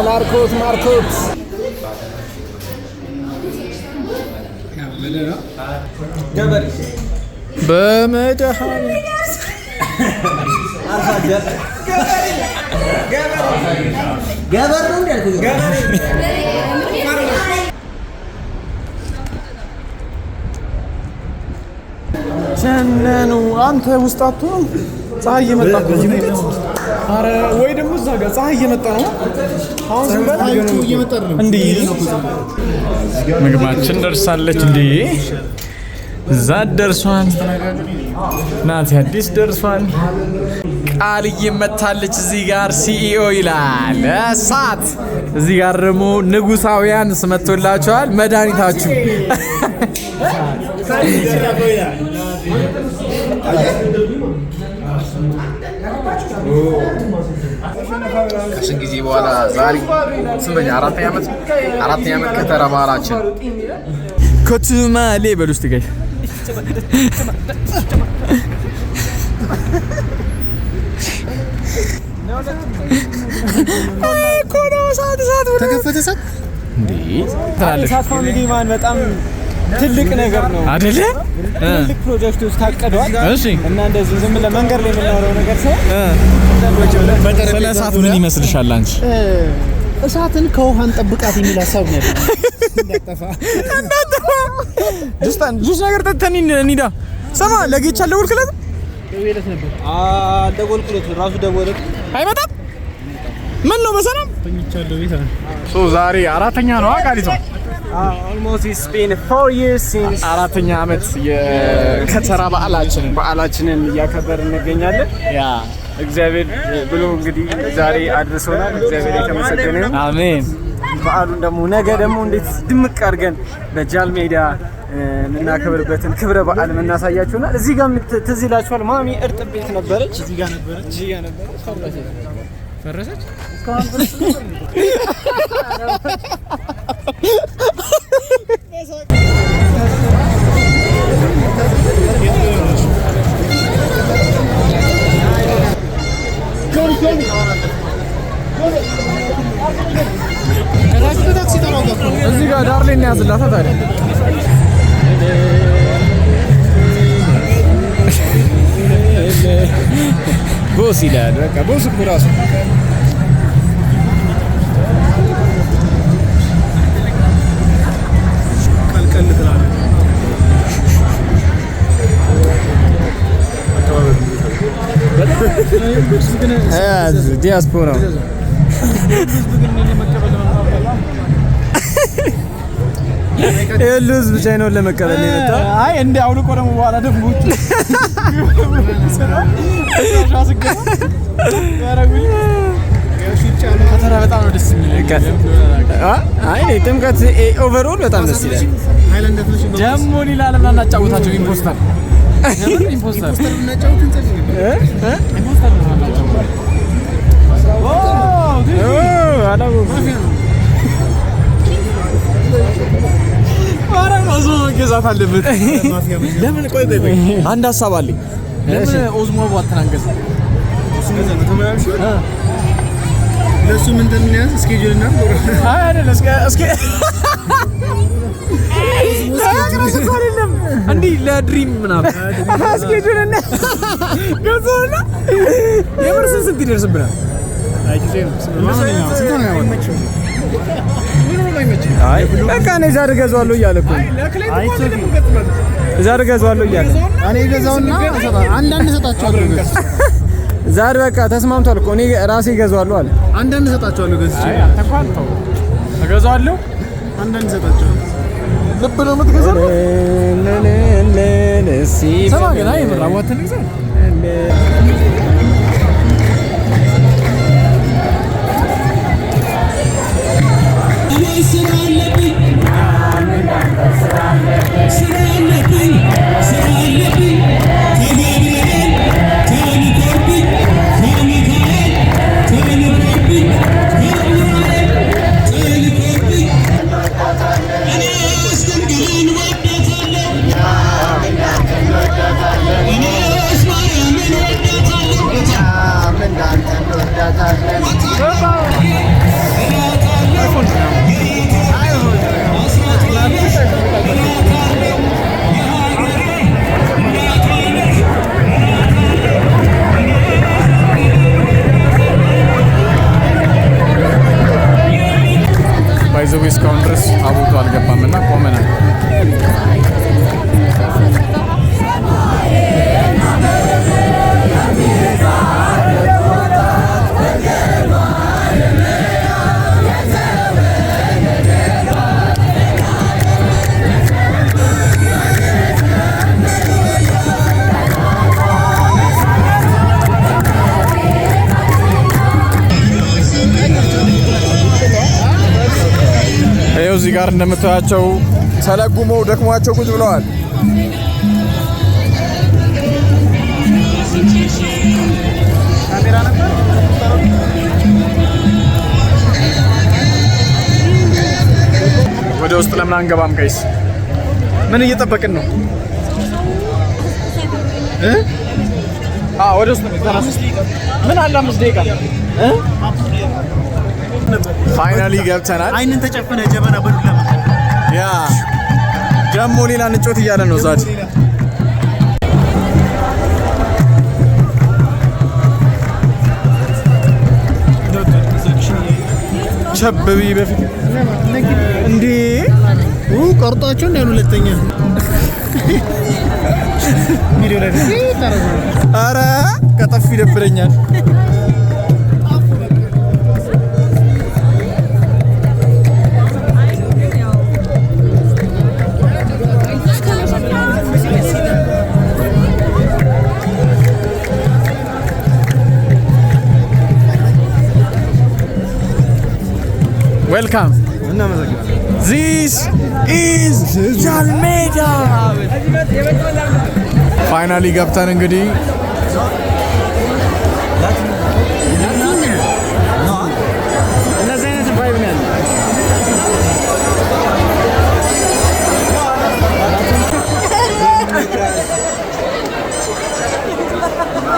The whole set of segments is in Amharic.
ማርኮት ገበሬ በመድኃኔ ጀነኑ አንተ ውስጥ አትሆን ፀሐይ እየመጣ አረ ወይ ደግሞ እዛ ጋር ፀሐይ እየመጣ ነው። አሁን ዝምበል እየመጣ ነው እንዴ? ምግባችን ደርሳለች እንዴ? እዛ ደርሷል። ናቲ አዲስ ደርሷል። ቃል እየመታለች እዚህ ጋር ሲኢኦ ይላል እሳት። እዚህ ጋር ደግሞ ንጉሳውያን ስመቶላቸዋል። መድኃኒታችሁ ከስንት ጊዜ በኋላ ዛሬ ስንተኛ አራተኛ ዓመት ከተራ በዓላችን ኮቱማሌ በሉ እስቲ ጋይ ኮኖ ሳት ተከፈተ ሳት እንዴ ሳት ፋሚሊ ማን በጣም ትልቅ ነገር ነው አይደለ? ትልቅ ፕሮጀክቶች ታቀደዋል። እሺ እና እንደዚህ ዝም ብለህ መንገድ ላይ የምናወራው ነገር ሳይሆን ስለ እሳት ምን ይመስልሻል አንቺ? እሳትን ከውሃን ጠብቃት የሚል ሐሳብ ነው እንዳጠፋ ጁስ ነገር ተተኒ እንሂዳ። ሰማ ለጌቻ ደወልክለት? ደወለት ነበር። አልደወልኩለት ራሱ ደወለት። አይመጣም። ምን ነው በሰላም ተኝቻለሁ ቤት ነው። ዛሬ አራተኛ ነው አቃሊቷ almost it's been 4 years since አራተኛ ዓመት የከተራ በዓላችንን እያከበርን እንገኛለን። ያ እግዚአብሔር ብሎ እንግዲህ ዛሬ አድርሶናል። እግዚአብሔር የተመሰገነ ይሁን። አሜን። በዓሉን ደግሞ ነገ ደግሞ እንዴት ድምቅ አድርገን በጃል ሜዳ እናከብርበትን ክብረ በዓል እናሳያችሁና እዚህ ጋር ትዝ ይላችኋል። ማሚ እርጥብ ቤት ነበረች። እዚህ ጋር ነበረች። ፈረሰች። እዚህ ጋር ዳር ላይ እናያዝላታ ታዲያ ቦስ ይላል። በቃ ቦስ እኮ ራሱ ቀልቀል ትላለህ። ዲያስፖራ የሉዝ ብቻ ነው ለመቀበል የመጣው። አይ እንደ አውልቆ ደግሞ በኋላ ደምቦቹ ከተራ በጣም ነው ደስ የሚለው። አይ ጥምቀት ኦቨርኦል በጣም ደስ ይላል። ደግሞ ሌላ ለምን አናጫውታቸው? ኢምፖስተር ገዛት አለበት። ለምን ቆይ አንድ ሀሳብ አለኝ። ለምን ኦዝሞ ባትናንገዝ ለሱ ምን እንደሚያስ ስኬጁል እና አይ አይደለም እስኪ አይደለም እንዴ ለድሪም ምናምን ስኬጁል እና ገዛውና የምርስ ስንት ይደርስብናል? አይ ጊዜ ነው አይ በቃ እኔ ዛሬ ገዛዋለሁ እያለ እኮ አይ ዛሬ ገዛዋለሁ እያለ እኔ ገዛውና አንዳንድ ሰጣቸዋለሁ። ዛሬ በቃ ተስማምቷል እኮ እኔ ራሴ ገዛዋለሁ አለ። አንዳንድ ሰጣቸዋለሁ ገዝቼ ተኳንተው ገዛዋለሁ አንዳንድ ሰጣቸዋለሁ። ልብ ነው የምትገዛው ሰማ ግን አይ ምራዋተን ይዘን እዚህ ጋር እንደምታያቸው ተለጉመው ደክሟቸው ቁጭ ብለዋል። ወደ ውስጥ ለምን አንገባም ጋይስ? ምን እየጠበቅን ነው? ወደ ውስጥ ምን አለ 5 ደቂቃ ፋይናሊ ገብተናል። አይንን ተጨፈነ ጀበና በዱላ ያ ደግሞ ሌላ ንጮት እያለ ነው ዛድ ቸብቢ በፊት እንዴ ቆርጧቸው እንዳሉ ሁለተኛ ቪዲዮ ላይ አረ ቀጠፍ ይደብረኛል። Welcome. This is Jalmeda. Finally ገብተን እንግዲህ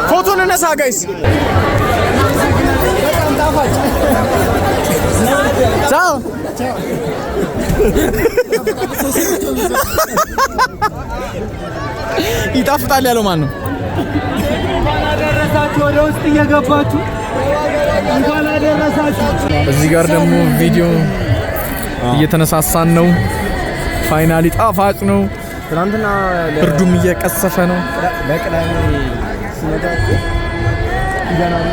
ፎቶ እንነሳ ጋይስ። ቻው ይጣፍጣል ያለው ማን ነው? አደረሳችሁ ወደ ውስጥ እየገባችሁ እንኳን አደረሳችሁ። እዚህ ጋር ደግሞ ቪዲዮ እየተነሳሳን ነው። ፋይናሊ ጣፋጭ ነው። ትናንትና ብርዱም እየቀሰፈ ነው። ለቅዳሜ ሲመጣችሁ ይገናኙ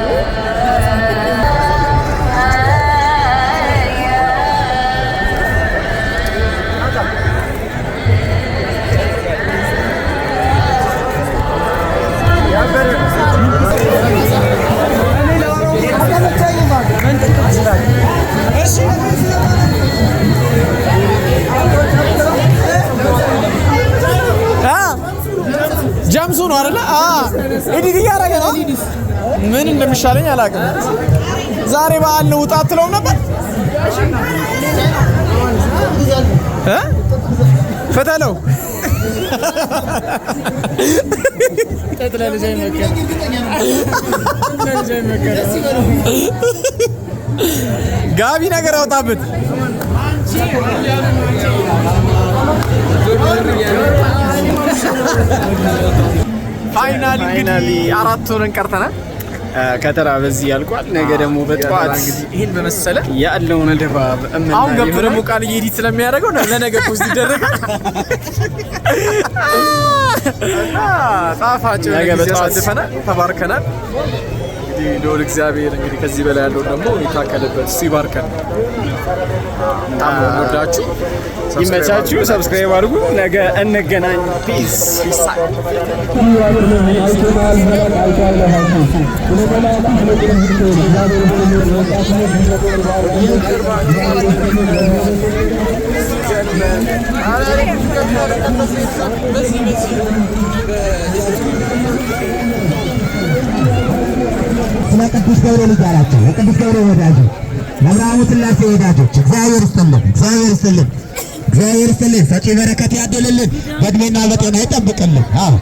ጃምሱ ነው አይደለ? ኤዲት እያደረገ ነው። ምን እንደሚሻለኝ አላውቅም። ዛሬ በዓል ነው ውጣ አትለውም ነበር? ፈተለው ጋቢ ነገር አውጣበት። ፋይናሊ አራት ሆነን ቀርተናል። ከተራ በዚህ ያልቋል። ነገ ደግሞ በጠዋት ይሄን በመሰለ ያለውን ድባብ አሁን ገብቶ ደግሞ ቃል ኤዲት ስለሚያደርገው ለነገ ፖስት ይደረጋል። እና ጣፋጭ ነገ በጠዋት አሳልፈናል፣ ተባርከናል። እንግዲህ ልዑል እግዚአብሔር እንግዲህ ከዚህ በላይ ያለው ደግሞ ይታከልበት፣ ይባርከን። በጣም ወዳችሁ ይመቻችሁ። ሰብስክራይብ አድርጉ። ነገ እንገናኝ። ፒስ ስለ ቅዱስ ገብርኤል እያላቸው የቅዱስ ገብርኤል ወዳጆች የአብርሃሙ ሥላሴ ወዳጆች እግዚአብሔር ይስጥልን፣ እግዚአብሔር ይስጥልን፣ እግዚአብሔር ይስጥልን። ሰጪ በረከት ያድልልን፣ በእድሜና በጤና ይጠብቅልን። አዎ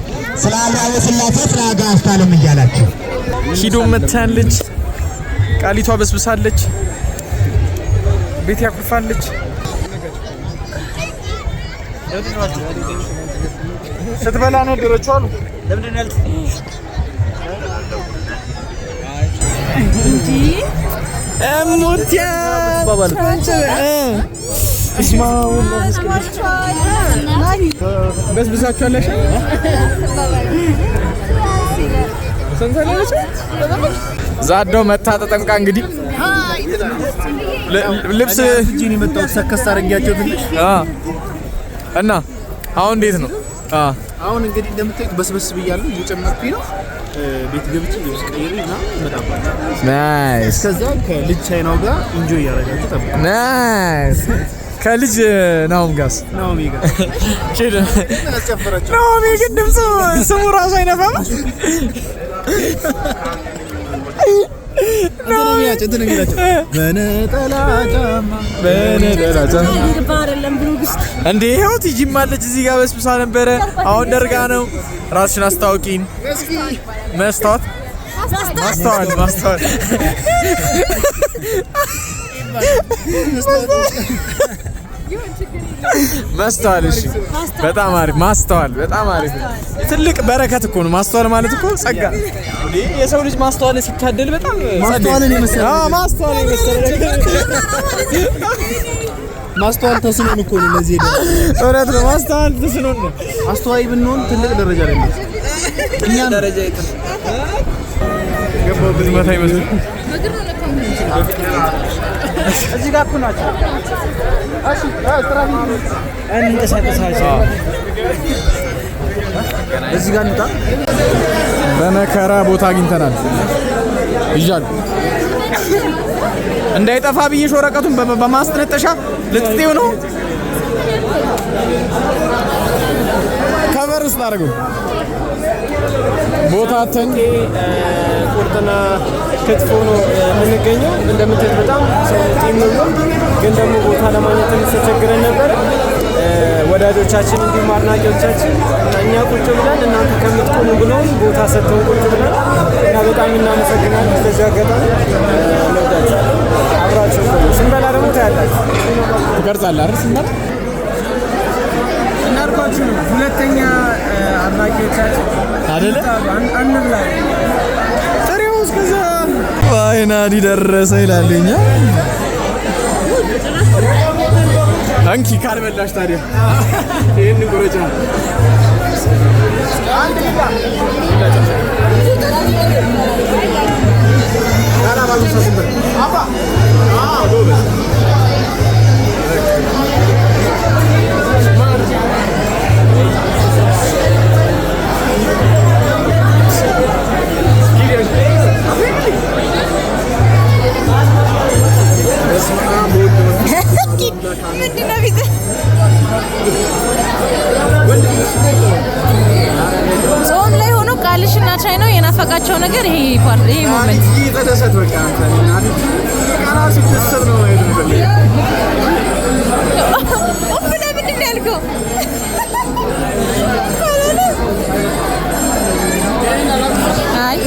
ስለ አብርሃሙ ሥላሴ ስለ አጋዕዝተ ዓለም እያላቸው ሂዶ መታለች። ቃሊቷ በስብሳለች፣ ቤት ያኩርፋለች። ስትበላ ነው ድሮቹ አሉ። እሙቲያ በስብሳችኋለሽ? ዛዶ መታ ተጠምቃ እንግዲህ ልብስ እጂን የመጣው ሰከስ አድርጊያቸው ትንሽ እና አሁን እንዴት ነው? አሁን እንግዲህ እንደምታዩት በስበስ ብያለሁ፣ እየጨመርኩኝ ነው። ቤት ገብቼ ልብስ ቀይሬና እመጣለሁ። ናይስ። ከዛ ከልጅ ቻይናው ጋር ኢንጆይ ያደርጋችሁ ጠብቁ። ናይስ ከልጅ ናሆም ጋስ ናሆም ይጋ ሼድ ናሆም ግን ድምፁ ስሙ ራሱ አይነፋም። በነጠላ ጫማ እንዴ ይኸው ቲጂም አለች እዚህ ጋር በስብሳ ነበረ። አሁን ደርጋ ነው። ራስሽን አስታውቂን። ማስተዋል ማስተዋል። እሺ በጣም አሪፍ ማስተዋል። በጣም አሪፍ ትልቅ በረከት እኮ ነው ማስተዋል ማለት እኮ ጸጋ። እንዴ የሰው ልጅ ማስተዋል ሲታደል በጣም ማስተዋልን ይመስላል። ማስተዋል ይመስላል። ማስተዋል ተስኖን እኮ ነው ለዚህ ሄደ። እውነት ነው። ማስተዋል ተስኖን ነው። አስተዋይ ብንሆን ትልቅ ደረጃ ላይ ነው። እኛ ደረጃ ይጥል ገባው ብዝመታ ይመስል እዚህ ጋር እኮ ናቸው። እሺ ትራፊክ እንንቀሳቀሳቸው እዚህ ጋር እንውጣ። በመከራ ቦታ አግኝተናል። ይዣል እንዳይጠፋ ብዬሽ ወረቀቱን በማስጠነጠሻ ልጥጤው ነው ከቨር ውስጥ አድርገው ቦታተን ቁርጥና ክትፎ ነው የምንገኘው። እንደምታዩት በጣም ሰው ጤም ነው፣ ግን ደግሞ ቦታ ለማግኘት ተቸግረን ነበር። ወዳጆቻችን እንዲሁም አድናቂዎቻችን እኛ ቁጭ ብለን እናንተ ከምትቆሙ ብለውን ቦታ ሰጥተው ቁጭ ብለን እና በጣም እናመሰግናለን። በዚህ አጋጣሚ እንወዳችኋለን። አብራችሁ ስንበላ ደግሞ ታያላችሁ። ትቀርጻለህ አይደል? ስንበላ እናርኳችሁ ነው። ሁለተኛ አድናቂዎቻችን አይደለ አንብላ ጥሬው እስከዛ ዋይናዲ ደረሰ ይላልኛ። አንቺ ካልበላሽ ታዲያ ይሄን ጉረጫ ጾም ላይ ሆኖ ቃልሽና ቻይ ነው የናፈቃቸው ነገር ይሄ ፓርት ይሄ ሞመንት ተደሰት በቃ አንተ ካና ሲደሰት ነው አይደል? ኦፍ ለምንድን ነው ያልከው? አይ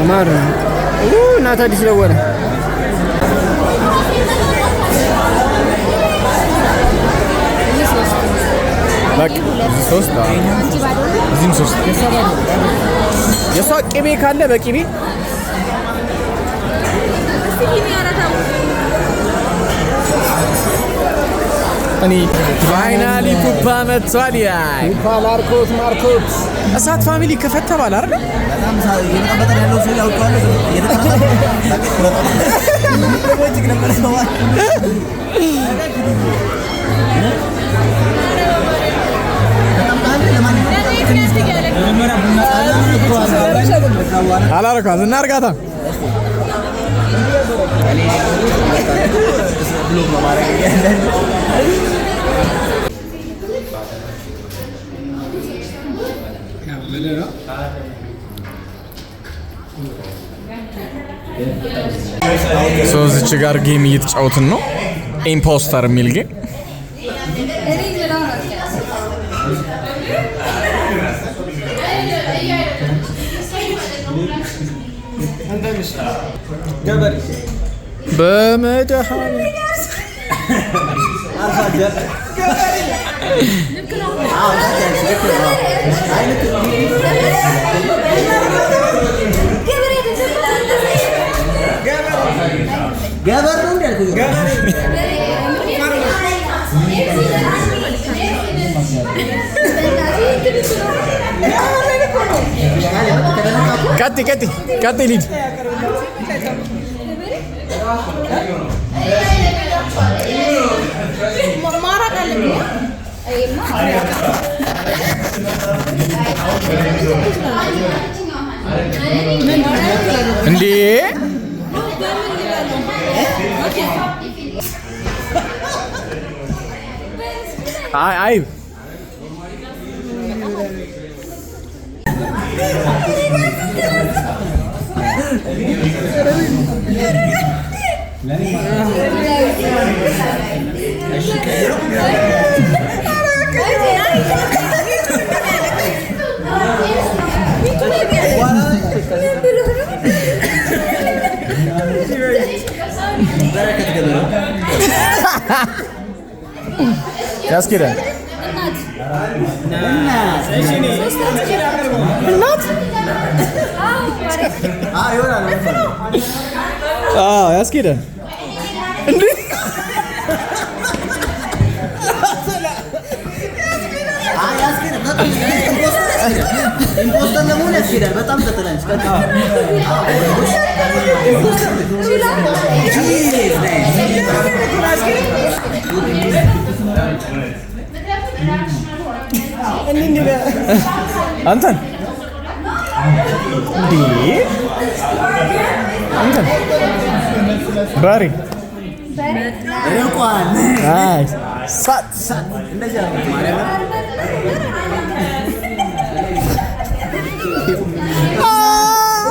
ማር እናት አዲስ ደወለ። በቃ እዚህም ሶስት የሷ ቅቤ ካለ በቅቤ እኔ ፋይናሊ ኩፓ መጥቷል። ያይ ኩፓ ማርኮት እሳት ፋሚሊ ከፈተባል አይደል? በጣም እየተቀበጠ ያለው ሰው ያውቀዋል። አላረኳት እና እርጋታ እዚች ጋር ጌም እየተጫወትን ነው። ኢምፖስተር የሚል ጌም በመድኃኒዓለም ገበር ነው እንዳልኩኝ ቀጥ ሊድ እንዴ አይ ያስኬዳል። እናት ያስኬዳል እንዴ? ኢምፖስተር ለመሆን ያስኬዳል። በጣም ቀጥላለች። አንተን እንዴ አንተን ባሪ ርቋል። አይ ሳት እንደዚህ ነው ማለት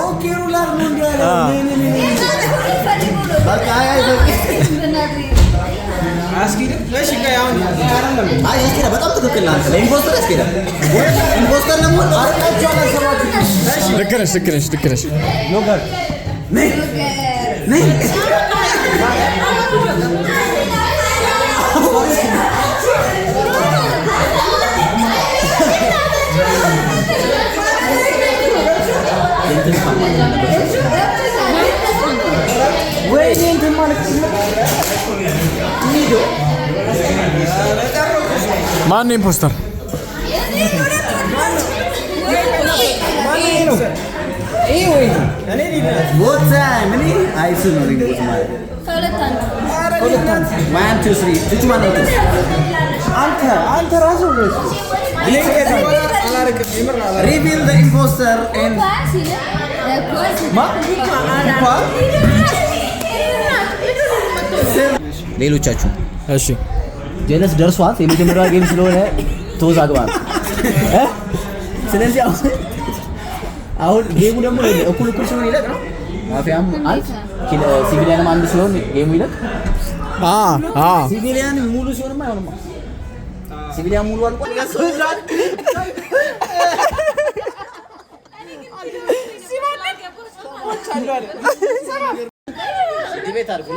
ኦኬ ሩላር ነው እንዴ? በቃ አይ በቃ አስኪድ እሺ ጋር አይ አስኪድ በጣም ትክክል ነው። ኢምፖስተር አስኪድ ኢምፖስተር ነው ማለት አርቃቸው አላሰባችሁ። እሺ ልክ ነሽ ሎጋር ነይ ማን ነው ኢምፖስተር? አንተ ራስህ reveal the imposter and ሌሎቻችሁ እሺ ጀለስ ደርሷት የመጀመሪያው ጌም ስለሆነ ተወዛግባ ነው። ስለዚህ አሁን ጌሙ ደግሞ እኩል ስለሆነ ይለቅ ነው። ማፊያም አንድ ሲቪሊያንም አንድ ስለሆነ ጌሙ ይለቅ። ሲቪሊያን ሙሉ ሲሆንማ አይሆንማ። ሲቪሊያን ሙሉ አልቋል። ዲቤት አድርጉ።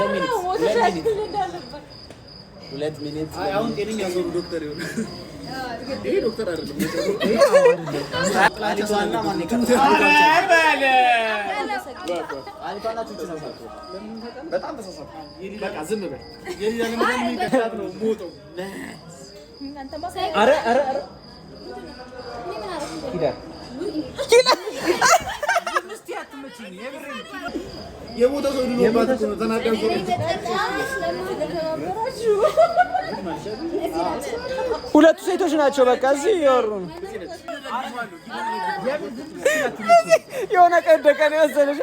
2 ሚኒት አሁን ጤነኛ ሰው ዶክተር ይሆን ይሄ ዶክተር አይደለም። አሊቷና ማን በጣም ተሳሳተ። በቃ ዝም በል የሊላ ለምን የሚከታት ነው ሞተው አረ ኪዳ የሞተው ሰው ሊኖርባት ነው። ተናደርኩ ሁለቱ ሴቶች ናቸው። በቃ እዚህ እያወሩ ነው። የሆነ ቀደቀ ነው መሰለሽ።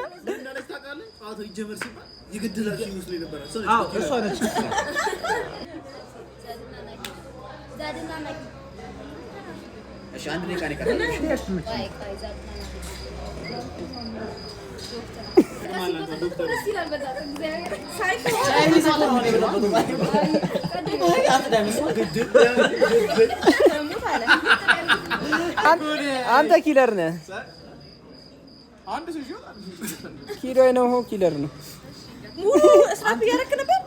እሺ አንድ ደቂቃ ነው ቀረሽ። አንተ ኪለር ነህ። ኪሎ ነው ኪለር ነው። ሙሉ እስራፍ እያደረክ ነበር።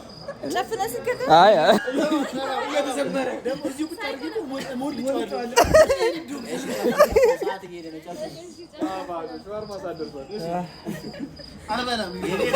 ጨፍነህ ስከተ አይ እየተዘመረ ደግሞ እዚህ ቁጭ አድርጌ ሞል ይጫወታል። ሰዓት እየሄደ ነው። ጨርሰን